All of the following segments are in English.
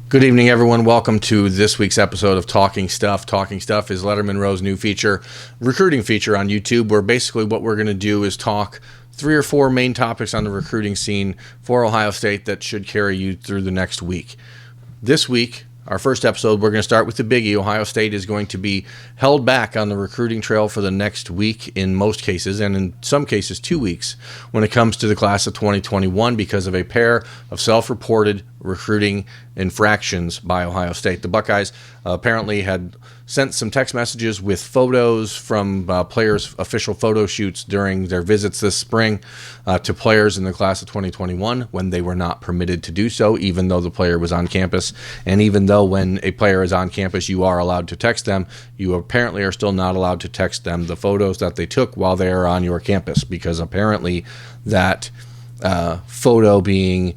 Good evening, everyone. Welcome to this week's episode of Talking Stuff. Talking Stuff is Lettermen Row's new feature, recruiting feature on YouTube, where basically what we're going to do is talk 3 or 4 main topics on the recruiting scene for Ohio State that should carry you through the next week. This week, our first episode, we're going to start with the biggie. Ohio State is going to be held back on the recruiting trail for the next week in most cases, and in some cases 2 weeks, when it comes to the class of 2021 because of a pair of self-reported recruiting infractions by Ohio State. The Buckeyes apparently had sent some text messages with photos from players' official photo shoots during their visits this spring to players in the class of 2021 when they were not permitted to do so, even though the player was on campus. And even though when a player is on campus, you are allowed to text them, you apparently are still not allowed to text them the photos that they took while they are on your campus, because apparently that photo being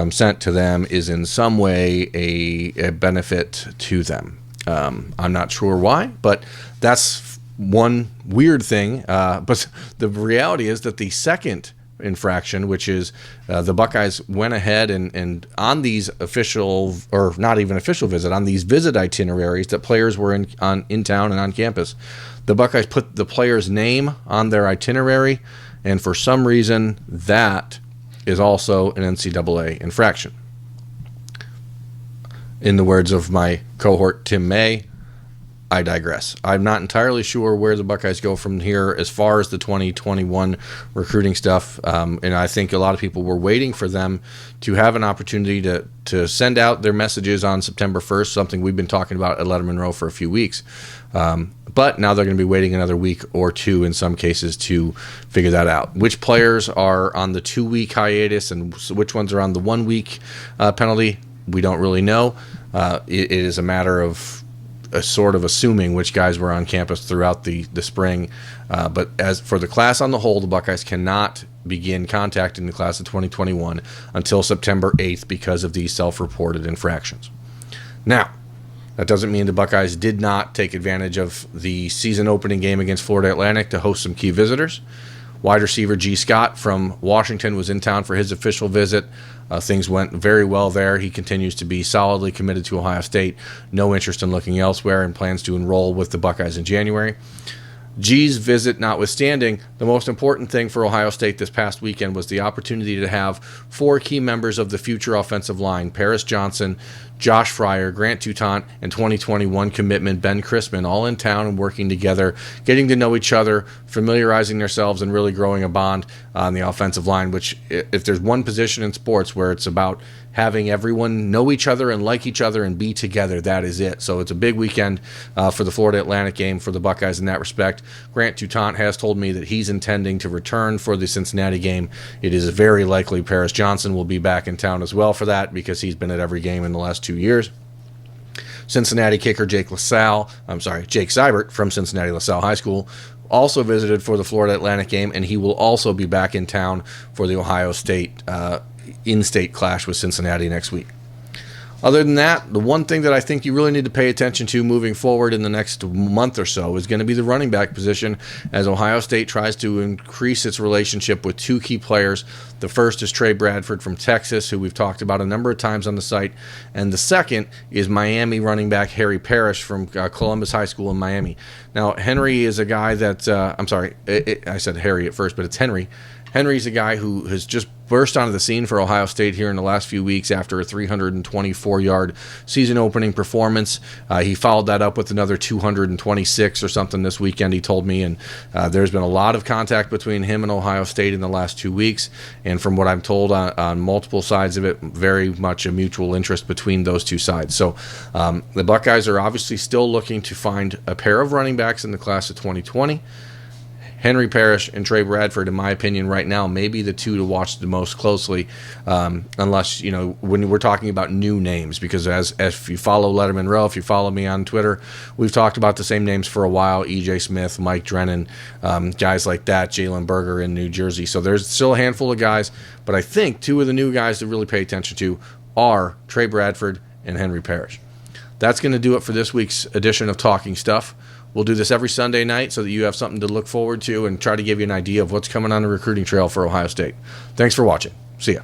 sent to them is in some way a benefit to them. I'm not sure why, but that's one weird thing. But the reality is that the second infraction, which is the Buckeyes went ahead and on these official, or not even official visit, on these visit itineraries that players were in town and on campus, the Buckeyes put the player's name on their itinerary, and for some reason that is also an NCAA infraction. In the words of my cohort Tim May, I digress. I'm not entirely sure where the Buckeyes go from here as far as the 2021 recruiting stuff, and I think a lot of people were waiting for them to have an opportunity to send out their messages on September 1st, something we've been talking about at Lettermen Row for a few weeks. But now they're going to be waiting another week or two in some cases to figure that out. Which players are on the 2-week hiatus and which ones are on the 1-week penalty, we don't really know. It is a matter of sort of assuming which guys were on campus throughout the spring. But as for the class on the whole, the Buckeyes cannot begin contacting the class of 2021 until September 8th because of these self-reported infractions. Now, that doesn't mean the Buckeyes did not take advantage of the season opening game against Florida Atlantic to host some key visitors. Wide receiver G. Scott from Washington was in town for his official visit. Things went very well there. He continues to be solidly committed to Ohio State, no interest in looking elsewhere, and plans to enroll with the Buckeyes in January. G's visit notwithstanding, the most important thing for Ohio State this past weekend was the opportunity to have 4 key members of the future offensive line, Paris Johnson, Josh Fryer, Grant Toutant, and 2021 commitment Ben Chrisman, all in town and working together, getting to know each other, familiarizing themselves, and really growing a bond on the offensive line, which if there's one position in sports where it's about having everyone know each other and like each other and be together, that is it. So it's a big weekend for the Florida Atlantic game for the Buckeyes in that respect. Grant Toutant has told me that he's intending to return for the Cincinnati game. It is very likely Paris Johnson will be back in town as well for that because he's been at every game in the last 2 years. Cincinnati kicker Jake Seibert from Cincinnati LaSalle High School also visited for the Florida Atlantic game, and he will also be back in town for the Ohio State in-state clash with Cincinnati next week. Other than that, the one thing that I think you really need to pay attention to moving forward in the next month or so is going to be the running back position as Ohio State tries to increase its relationship with 2 key players. The first is Trey Bradford from Texas, who we've talked about a number of times on the site, and the second is Miami running back Harry Parrish from Columbus High School in Miami. Now, Henry is a guy that, I said Harry at first, but it's Henry. Henry's a guy who has just burst onto the scene for Ohio State here in the last few weeks after a 324-yard season-opening performance. He followed that up with another 226 or something this weekend, he told me, and there's been a lot of contact between him and Ohio State in the last 2 weeks, and from what I'm told on multiple sides of it, very much a mutual interest between those two sides. So the Buckeyes are obviously still looking to find a pair of running backs in the class of 2020. Henry Parrish and Trey Bradford, in my opinion, right now, may be the 2 to watch the most closely, unless, when we're talking about new names, because if you follow Lettermen Row, if you follow me on Twitter, we've talked about the same names for a while, E.J. Smith, Mike Drennan, guys like that, Jalen Berger in New Jersey. So there's still a handful of guys, but I think 2 of the new guys to really pay attention to are Trey Bradford and Henry Parrish. That's going to do it for this week's edition of Talking Stuff. We'll do this every Sunday night so that you have something to look forward to and try to give you an idea of what's coming on the recruiting trail for Ohio State. Thanks for watching. See ya.